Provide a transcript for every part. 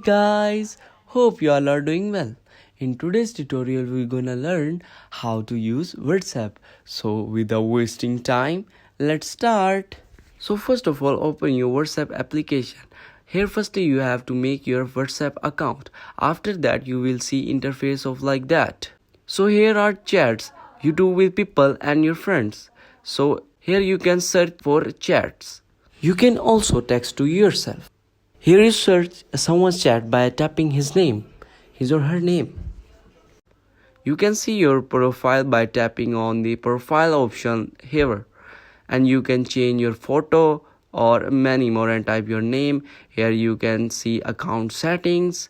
Guys, hope you all are doing well. In today's tutorial, we're gonna learn how to use WhatsApp. So, without wasting time, let's start. So, first of all, open your WhatsApp application. Here, firstly, you have to make your WhatsApp account. After that, you will see interface of like that. So, here are chats you do with people and your friends. So, here you can search for chats. You can also text to yourself. Here you search someone's chat by tapping his or her name. You can see your profile by tapping on the profile option here, and you can change your photo or many more and type your name. Here you can see account settings,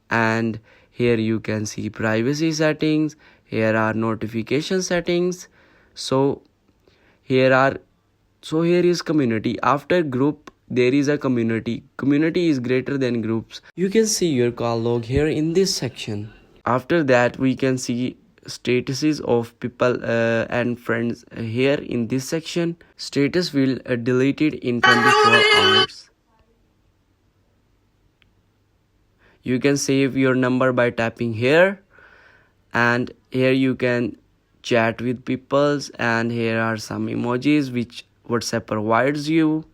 and here you can see privacy settings. Here are notification settings. So here is community. After group there is a community. Community is greater than groups. You can see your call log here in this section. After that we can see statuses of people and friends here in this section. Status will deleted in 24 hours. You can save your number by tapping here, and here you can chat with peoples, and here are some emojis which WhatsApp provides you.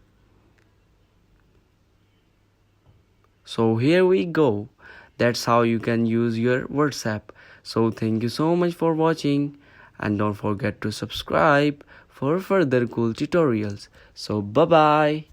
So here we go. That's how you can use your WhatsApp. So thank you so much for watching, and don't forget to subscribe for further cool tutorials. So bye bye.